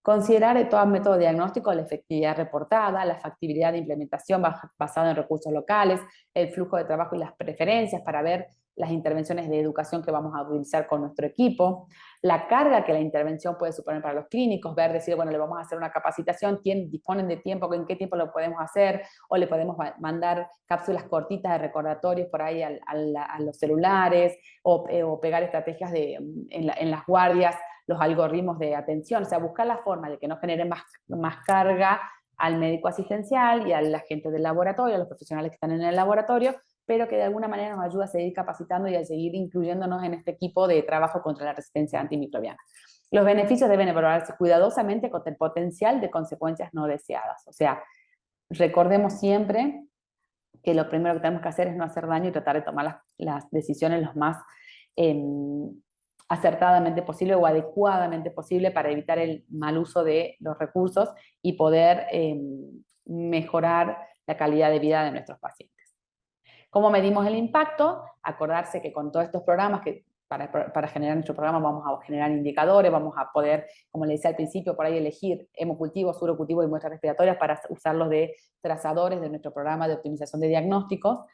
Considerar de todo método diagnóstico la efectividad reportada, la factibilidad de implementación basada en recursos locales, el flujo de trabajo y las preferencias para ver las intervenciones de educación que vamos a utilizar con nuestro equipo, la carga que la intervención puede suponer para los clínicos, ver, decir, bueno, le vamos a hacer una capacitación, disponen de tiempo, en qué tiempo lo podemos hacer, o le podemos mandar cápsulas cortitas de recordatorios por ahí a los celulares, o pegar estrategias en las guardias, los algoritmos de atención, o sea, buscar la forma de que no genere más carga al médico asistencial y a la gente del laboratorio, a los profesionales que están en el laboratorio, pero que de alguna manera nos ayuda a seguir capacitando y a seguir incluyéndonos en este equipo de trabajo contra la resistencia antimicrobiana. Los beneficios deben evaluarse cuidadosamente con el potencial de consecuencias no deseadas. O sea, recordemos siempre que lo primero que tenemos que hacer es no hacer daño y tratar de tomar las decisiones lo más acertadamente posible o adecuadamente posible para evitar el mal uso de los recursos y poder mejorar la calidad de vida de nuestros pacientes. ¿Cómo medimos el impacto? Acordarse que con todos estos programas, que para generar nuestro programa vamos a generar indicadores, vamos a poder, como le decía al principio, por ahí elegir hemocultivos, urocultivos y muestras respiratorias para usarlos de trazadores de nuestro programa de optimización de diagnósticos,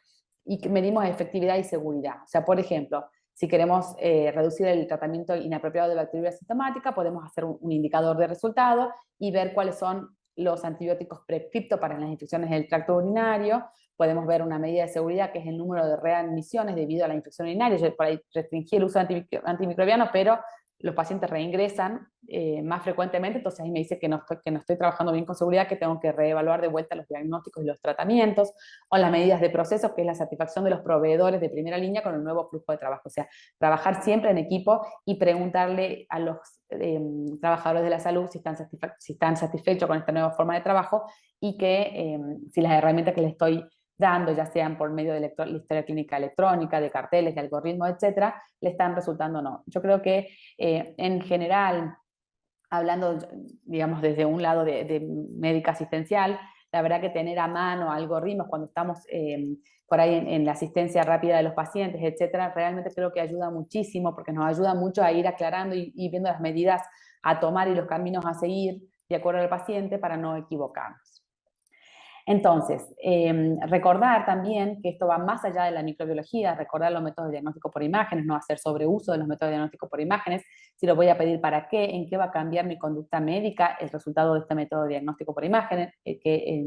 y que medimos efectividad y seguridad. O sea, por ejemplo, si queremos reducir el tratamiento inapropiado de bacteriuria sintomática, podemos hacer un indicador de resultado y ver cuáles son los antibióticos prescriptos para las infecciones del tracto urinario. Podemos ver una medida de seguridad que es el número de readmisiones debido a la infección urinaria. Yo por ahí restringí el uso de antimicrobianos, pero los pacientes reingresan más frecuentemente, entonces ahí me dice que no estoy trabajando bien con seguridad, que tengo que reevaluar de vuelta los diagnósticos y los tratamientos, o las medidas de procesos, que es la satisfacción de los proveedores de primera línea con el nuevo flujo de trabajo. O sea, trabajar siempre en equipo y preguntarle a los trabajadores de la salud si están satisfechos con esta nueva forma de trabajo y que si las herramientas que les estoy dando, ya sean por medio de la historia clínica electrónica, de carteles, de algoritmos, etcétera, le están resultando o no. Yo creo que en general, hablando, digamos, desde un lado de médica asistencial, la verdad que tener a mano algoritmos cuando estamos por ahí en la asistencia rápida de los pacientes, etcétera, realmente creo que ayuda muchísimo, porque nos ayuda mucho a ir aclarando y viendo las medidas a tomar y los caminos a seguir de acuerdo al paciente para no equivocarnos. Entonces, recordar también que esto va más allá de la microbiología, recordar los métodos de diagnóstico por imágenes, no hacer sobreuso de los métodos de diagnóstico por imágenes, si lo voy a pedir para qué, en qué va a cambiar mi conducta médica el resultado de este método de diagnóstico por imágenes, en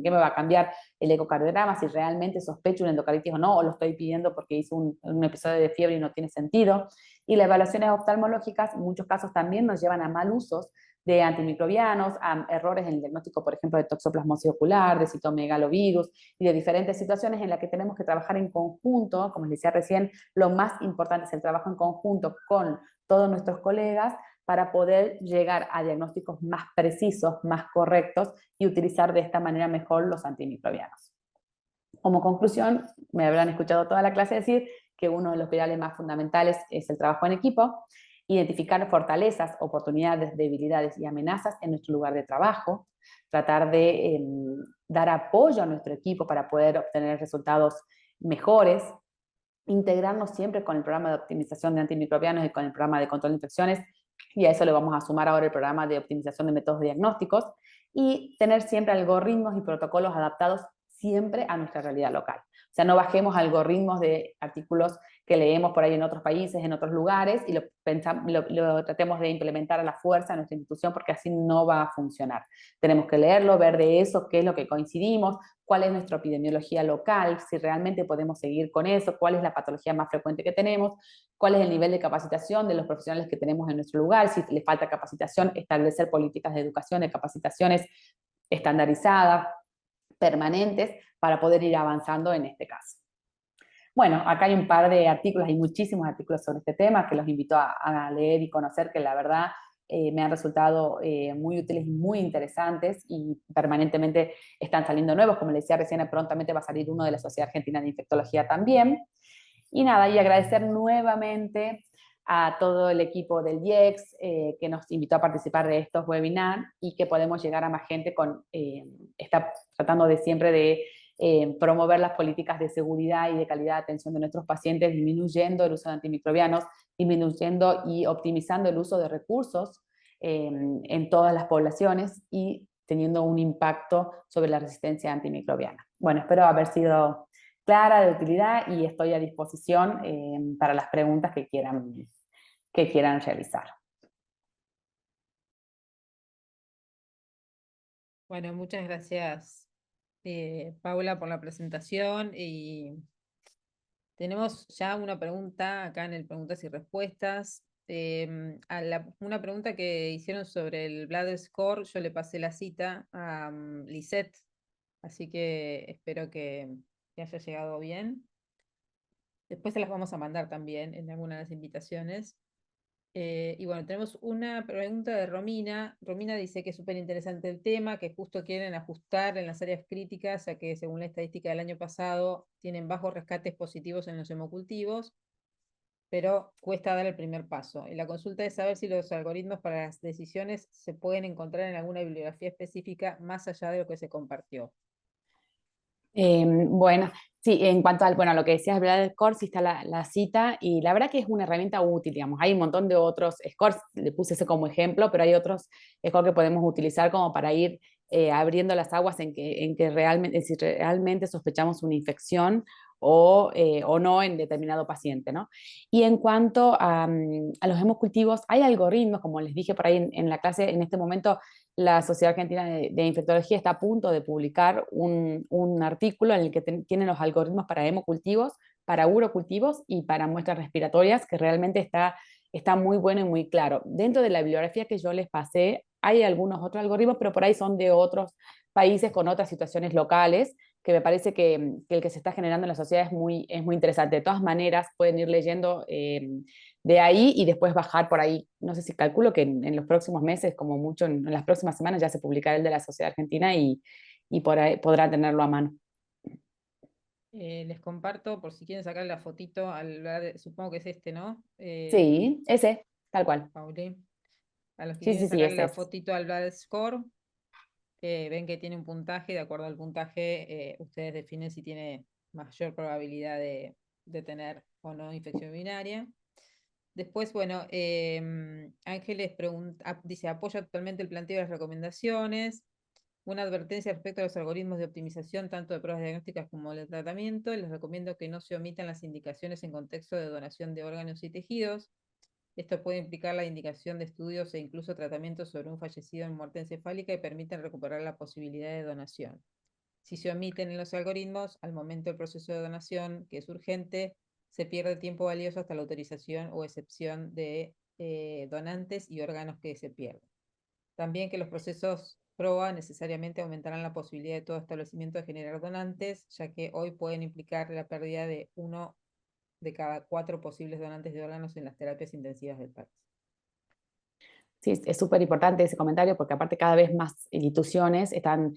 qué me va a cambiar el ecocardiograma, si realmente sospecho una endocardititis o no, o lo estoy pidiendo porque hice un episodio de fiebre y no tiene sentido. Y las evaluaciones oftalmológicas en muchos casos también nos llevan a mal usos de antimicrobianos, a errores en el diagnóstico, por ejemplo, de toxoplasmosis ocular, de citomegalovirus y de diferentes situaciones en las que tenemos que trabajar en conjunto. Como les decía recién, lo más importante es el trabajo en conjunto con todos nuestros colegas para poder llegar a diagnósticos más precisos, más correctos y utilizar de esta manera mejor los antimicrobianos. Como conclusión, me habrán escuchado toda la clase decir que uno de los pilares más fundamentales es el trabajo en equipo, identificar fortalezas, oportunidades, debilidades y amenazas en nuestro lugar de trabajo, tratar de dar apoyo a nuestro equipo para poder obtener resultados mejores, integrarnos siempre con el programa de optimización de antimicrobianos y con el programa de control de infecciones, y a eso le vamos a sumar ahora el programa de optimización de métodos diagnósticos, y tener siempre algoritmos y protocolos adaptados siempre a nuestra realidad local. O sea, no bajemos algoritmos de artículos que leemos por ahí en otros países, en otros lugares, y lo tratemos de implementar a la fuerza en nuestra institución, porque así no va a funcionar. Tenemos que leerlo, ver de eso qué es lo que coincidimos, cuál es nuestra epidemiología local, si realmente podemos seguir con eso, cuál es la patología más frecuente que tenemos, cuál es el nivel de capacitación de los profesionales que tenemos en nuestro lugar, si les falta capacitación, establecer políticas de educación, de capacitaciones estandarizadas, permanentes, para poder ir avanzando en este caso. Bueno, acá hay un par de artículos, hay muchísimos artículos sobre este tema que los invito a leer y conocer, que la verdad me han resultado muy útiles y muy interesantes, y permanentemente están saliendo nuevos. Como les decía recién, prontamente va a salir uno de la Sociedad Argentina de Infectología también. Y nada, y agradecer nuevamente a todo el equipo del IEX que nos invitó a participar de estos webinars, y que podemos llegar a más gente está tratando de siempre de promover las políticas de seguridad y de calidad de atención de nuestros pacientes, disminuyendo el uso de antimicrobianos, disminuyendo y optimizando el uso de recursos en todas las poblaciones, y teniendo un impacto sobre la resistencia antimicrobiana. Bueno, espero haber sido clara, de utilidad, y estoy a disposición para las preguntas que quieran realizar. Bueno, muchas gracias, Paula, por la presentación. Y tenemos ya una pregunta acá en el preguntas y respuestas. Una pregunta que hicieron sobre el Bladder Score, yo le pasé la cita a Lisette, así que espero que haya llegado bien. Después se las vamos a mandar también en alguna de las invitaciones. Y bueno, tenemos una pregunta de Romina. Romina dice que es súper interesante el tema, que justo quieren ajustar en las áreas críticas, ya que según la estadística del año pasado tienen bajos rescates positivos en los hemocultivos, pero cuesta dar el primer paso. Y la consulta es saber si los algoritmos para las decisiones se pueden encontrar en alguna bibliografía específica más allá de lo que se compartió. Bueno, sí, en cuanto a lo que decías, ¿verdad? Del Core, sí está la cita, y la verdad que es una herramienta útil, digamos. Hay un montón de otros scores, le puse ese como ejemplo, pero hay otros scores que podemos utilizar como para ir abriendo las aguas en que realmente, si realmente sospechamos una infección o no en determinado paciente, ¿no? Y en cuanto a los hemocultivos, hay algoritmos, como les dije por ahí en la clase, en este momento la Sociedad Argentina de Infectología está a punto de publicar un artículo en el que tienen los algoritmos para hemocultivos, para urocultivos y para muestras respiratorias, que realmente está muy bueno y muy claro. Dentro de la bibliografía que yo les pasé, hay algunos otros algoritmos, pero por ahí son de otros países con otras situaciones locales, que me parece que el que se está generando en la sociedad es muy interesante. De todas maneras, pueden ir leyendo de ahí y después bajar por ahí. No sé si calculo que en los próximos meses, como mucho en las próximas semanas, ya se publicará el de la Sociedad Argentina, y por ahí podrán tenerlo a mano. Les comparto, por si quieren sacar la fotito, supongo que es este, ¿no? Sí, ese, tal cual. Pauli. A los que Sí, quieren sí, sí, sacar ese la es. fotito al Bladder Score, ven que tiene un puntaje, de acuerdo al puntaje, ustedes definen si tiene mayor probabilidad de tener o no infección urinaria. Después, bueno, Ángeles dice, apoya totalmente el planteo de las recomendaciones. Una advertencia respecto a los algoritmos de optimización, tanto de pruebas diagnósticas como de tratamiento. Les recomiendo que no se omitan las indicaciones en contexto de donación de órganos y tejidos. Esto puede implicar la indicación de estudios e incluso tratamientos sobre un fallecido en muerte encefálica, y permiten recuperar la posibilidad de donación. Si se omiten en los algoritmos, al momento del proceso de donación, que es urgente, se pierde tiempo valioso hasta la autorización o excepción de donantes y órganos que se pierden. También que los procesos PROA necesariamente aumentarán la posibilidad de todo establecimiento de generar donantes, ya que hoy pueden implicar la pérdida de 1 de cada 4 posibles donantes de órganos en las terapias intensivas del país. Sí, es súper importante ese comentario, porque aparte cada vez más instituciones están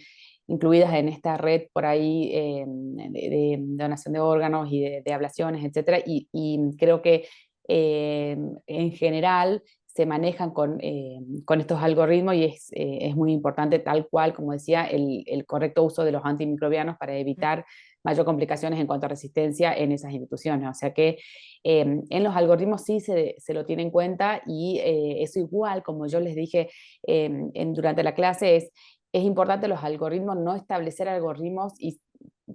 incluidas en esta red por ahí de donación de órganos y de ablaciones, etcétera, y creo que en general se manejan con estos algoritmos y es muy importante, tal cual, como decía, el correcto uso de los antimicrobianos para evitar mayor complicaciones en cuanto a resistencia en esas instituciones. O sea que en los algoritmos sí se lo tiene en cuenta y eso igual, como yo les dije durante la clase, es importante los algoritmos, no establecer algoritmos y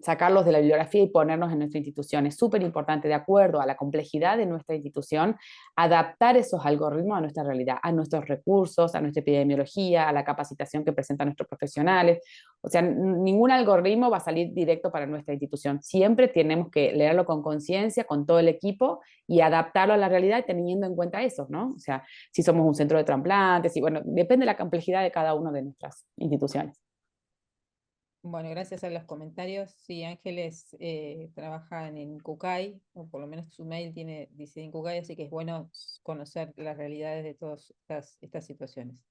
sacarlos de la bibliografía y ponernos en nuestra institución. Es súper importante, de acuerdo a la complejidad de nuestra institución, adaptar esos algoritmos a nuestra realidad, a nuestros recursos, a nuestra epidemiología, a la capacitación que presentan nuestros profesionales. O sea, ningún algoritmo va a salir directo para nuestra institución. Siempre tenemos que leerlo con conciencia, con todo el equipo y adaptarlo a la realidad teniendo en cuenta eso, ¿no? O sea, si somos un centro de trasplantes, y bueno, depende de la complejidad de cada una de nuestras instituciones. Bueno, gracias a los comentarios. Sí, Ángeles trabaja en Kukai, o por lo menos su mail dice en Kukai, así que es bueno conocer las realidades de todas estas situaciones.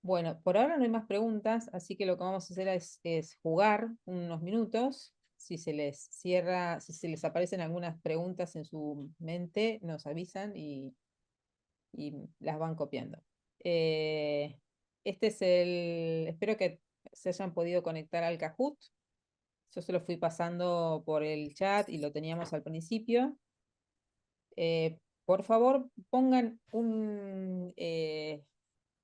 Bueno, por ahora no hay más preguntas, así que lo que vamos a hacer es jugar unos minutos. Si se les cierra, si se les aparecen algunas preguntas en su mente, nos avisan y las van copiando. Este es espero que se hayan podido conectar al Kahoot. Yo se lo fui pasando por el chat y lo teníamos al principio. Por favor, pongan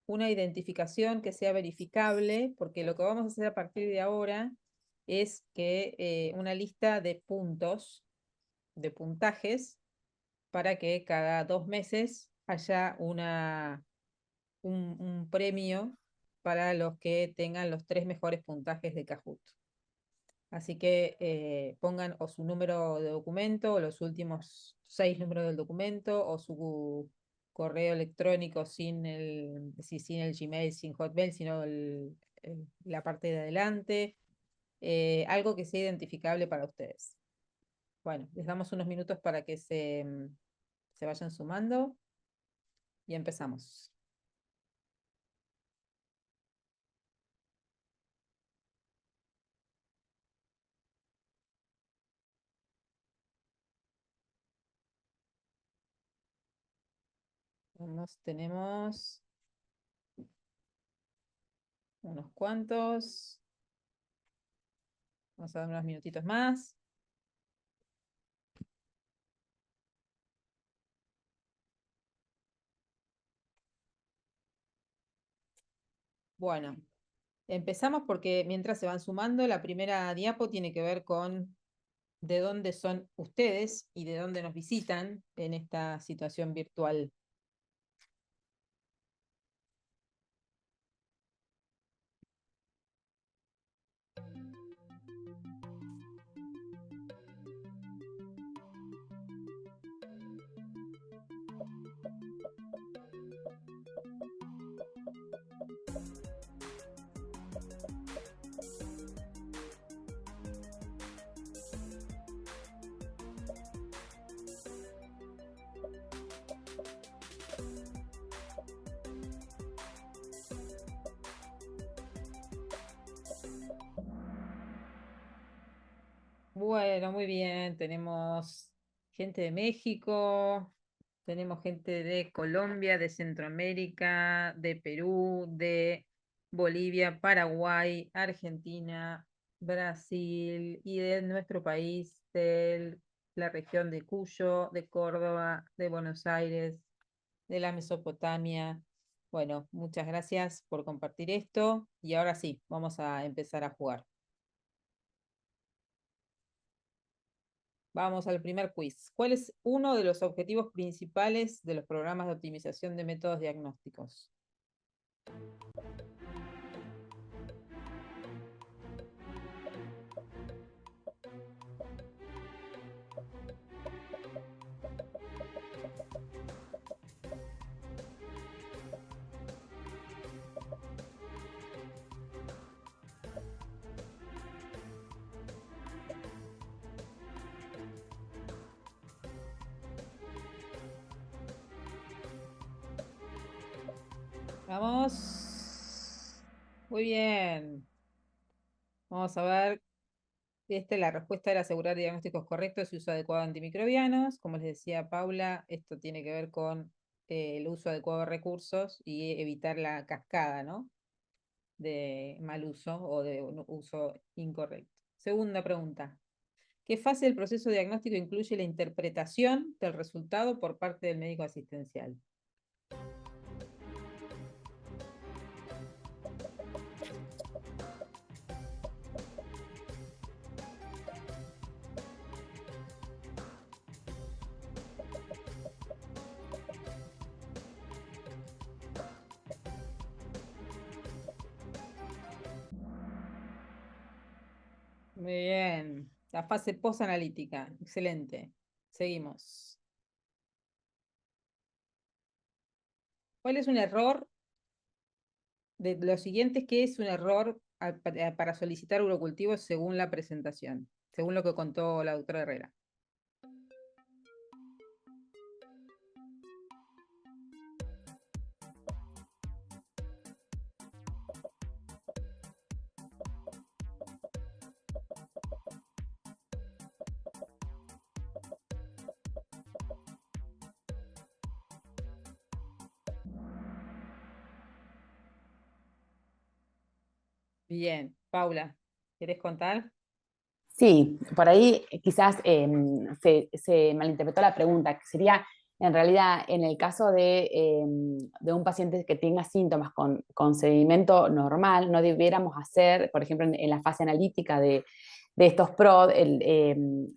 una identificación que sea verificable, porque lo que vamos a hacer a partir de ahora es que una lista de puntos, de puntajes, para que cada 2 meses haya un premio para los que tengan los 3 mejores puntajes de Kahoot. Así que pongan o su número de documento, o los últimos 6 números del documento, o su correo electrónico sin el Gmail, sin Hotmail, sino la parte de adelante, algo que sea identificable para ustedes. Bueno, les damos unos minutos para que se vayan sumando y empezamos. Tenemos unos cuantos. Vamos a dar unos minutitos más. Bueno, empezamos porque mientras se van sumando, la primera diapo tiene que ver con de dónde son ustedes y de dónde nos visitan en esta situación virtual. Bueno, muy bien. Tenemos gente de México, tenemos gente de Colombia, de Centroamérica, de Perú, de Bolivia, Paraguay, Argentina, Brasil y de nuestro país, de la región de Cuyo, de Córdoba, de Buenos Aires, de la Mesopotamia. Bueno, muchas gracias por compartir esto y ahora sí, vamos a empezar a jugar. Vamos al primer quiz. ¿Cuál es uno de los objetivos principales de los programas de optimización de métodos diagnósticos? Vamos. Muy bien. Vamos a ver. La respuesta era asegurar diagnósticos correctos y uso adecuado de antimicrobianos. Como les decía Paula, esto tiene que ver con el uso adecuado de recursos y evitar la cascada, ¿no? De mal uso o de un uso incorrecto. Segunda pregunta. ¿Qué fase del proceso diagnóstico incluye la interpretación del resultado por parte del médico asistencial? Muy bien. La fase posanalítica. Excelente. Seguimos. ¿Cuál es un error de los siguientes? ¿Qué es un error para solicitar urocultivos según la presentación? Según lo que contó la doctora Herrera. Bien. Paula, ¿quieres contar? Sí, por ahí quizás se malinterpretó la pregunta, que sería, en realidad, en el caso de un paciente que tenga síntomas con sedimento normal, no debiéramos hacer, por ejemplo, en la fase analítica de estos PROD,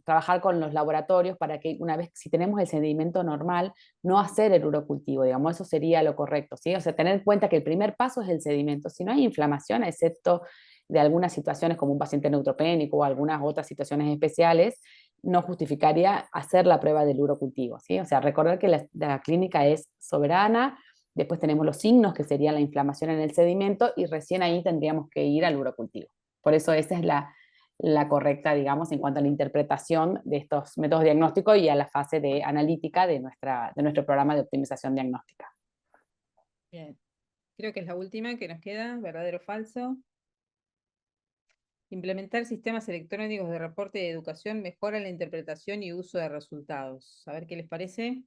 trabajar con los laboratorios para que una vez, si tenemos el sedimento normal, no hacer el urocultivo, digamos, eso sería lo correcto, ¿sí? O sea, tener en cuenta que el primer paso es el sedimento. Si no hay inflamación, excepto de algunas situaciones como un paciente neutropénico o algunas otras situaciones especiales, no justificaría hacer la prueba del urocultivo, ¿sí? O sea, recordar que la clínica es soberana, después tenemos los signos que serían la inflamación en el sedimento y recién ahí tendríamos que ir al urocultivo. Por eso esa es la correcta, digamos, en cuanto a la interpretación de estos métodos diagnósticos y a la fase de analítica de nuestro programa de optimización diagnóstica. Bien. Creo que es la última que nos queda, verdadero o falso. Implementar sistemas electrónicos de reporte de educación mejora la interpretación y uso de resultados. A ver qué les parece.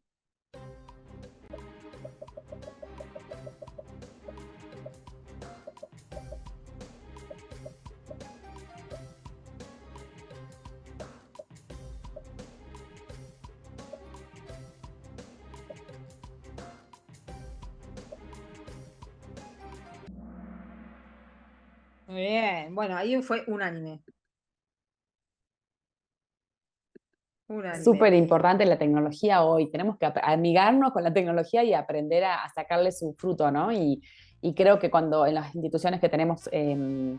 Muy bien. Bueno, ahí fue unánime. Unánime. Súper importante la tecnología hoy. Tenemos que amigarnos con la tecnología y aprender a sacarle su fruto, ¿no? Y creo que cuando en las instituciones que tenemos eh,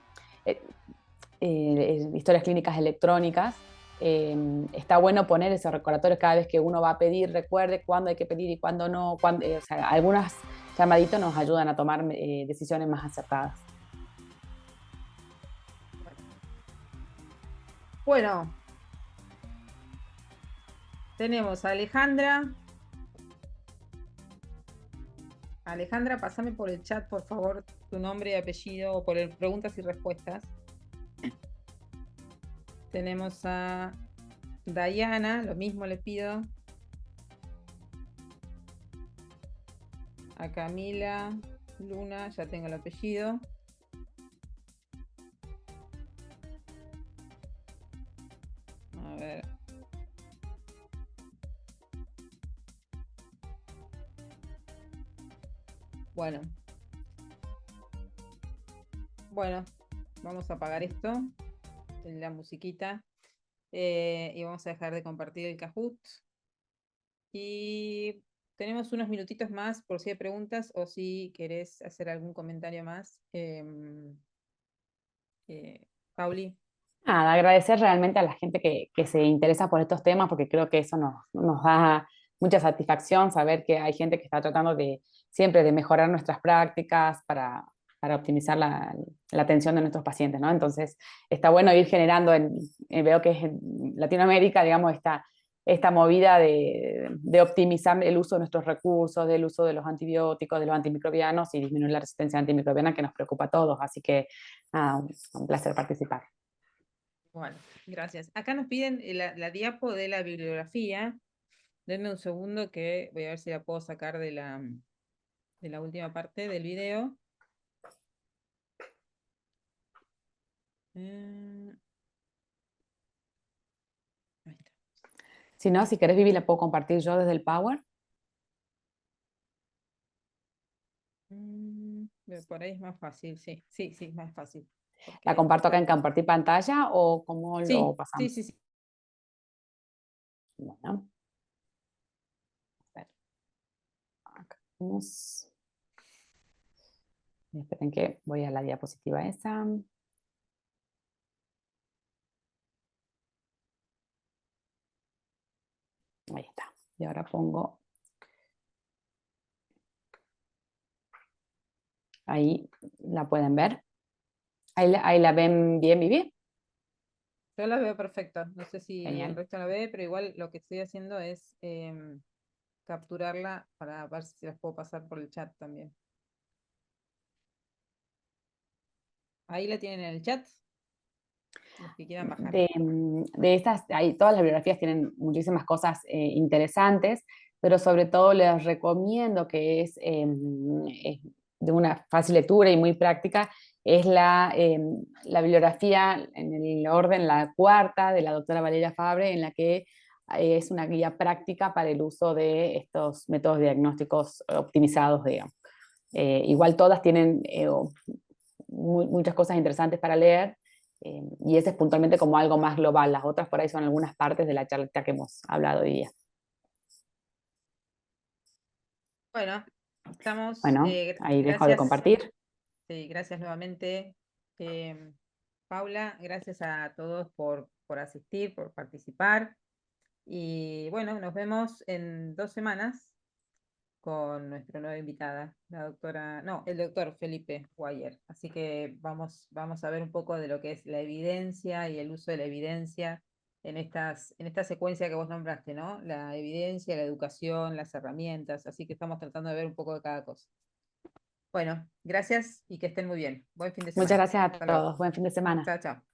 historias clínicas electrónicas, está bueno poner esos recordatorios cada vez que uno va a pedir, recuerde cuándo hay que pedir y cuándo no. O sea, algunas llamaditos nos ayudan a tomar decisiones más acertadas. Bueno, tenemos a Alejandra. Alejandra, pásame por el chat, por favor, tu nombre y apellido o por el preguntas y respuestas. Tenemos a Dayana, lo mismo le pido. A Camila Luna, ya tengo el apellido. A ver. Bueno. Bueno, vamos a apagar esto, la musiquita, y vamos a dejar de compartir el Kahoot. Y tenemos unos minutitos más por si hay preguntas o si querés hacer algún comentario más. Pauli. Nada, agradecer realmente a la gente que se interesa por estos temas, porque creo que eso nos da mucha satisfacción saber que hay gente que está tratando siempre de mejorar nuestras prácticas para optimizar la atención de nuestros pacientes, ¿no? Entonces, está bueno ir generando, veo que es en Latinoamérica, digamos, esta movida de optimizar el uso de nuestros recursos, del uso de los antibióticos, de los antimicrobianos y disminuir la resistencia antimicrobiana que nos preocupa a todos. Así que, un placer participar. Bueno, gracias. Acá nos piden la diapo de la bibliografía. Denme un segundo que voy a ver si la puedo sacar de la última parte del video. Eh, ahí está. Si no, si querés, Vivi, la puedo compartir yo desde el Power. Por ahí es más fácil, sí, sí, sí, es más fácil. ¿La Porque, comparto acá en compartir pantalla o cómo lo sí, sí, pasamos? sí, sí. Bueno, a ver, acá vamos. Esperen que voy a la diapositiva esa. Ahí está. Y ahora pongo, ahí la pueden ver. Ahí la ven bien, Vivi. Yo la veo perfecta. No sé si el Genial. resto la ve, pero igual lo que estoy haciendo es capturarla para ver si las puedo pasar por el chat también. Ahí la tienen en el chat, los que quieran bajar. De estas, todas las biografías tienen muchísimas cosas interesantes, pero sobre todo les recomiendo que es de una fácil lectura y muy práctica, es la bibliografía en el orden, la cuarta de la doctora Valeria Fabre, en la que es una guía práctica para el uso de estos métodos diagnósticos optimizados, digamos. Igual todas tienen muchas cosas interesantes para leer, y ese es puntualmente como algo más global. Las otras por ahí son algunas partes de la charla que hemos hablado hoy día. Bueno, estamos. Bueno, ahí dejo de Gracias. compartir. Sí, gracias nuevamente, Paula. Gracias a todos por asistir, por participar. Y bueno, nos vemos en 2 semanas con nuestra nueva invitada, la doctora, no, el doctor Felipe Guayer. Así que vamos a ver un poco de lo que es la evidencia y el uso de la evidencia en esta secuencia que vos nombraste, ¿no? La evidencia, la educación, las herramientas. Así que estamos tratando de ver un poco de cada cosa. Bueno, gracias y que estén muy bien. Buen fin de Muchas semana. gracias a Hasta luego. todos. Buen fin de semana. Chao, chao.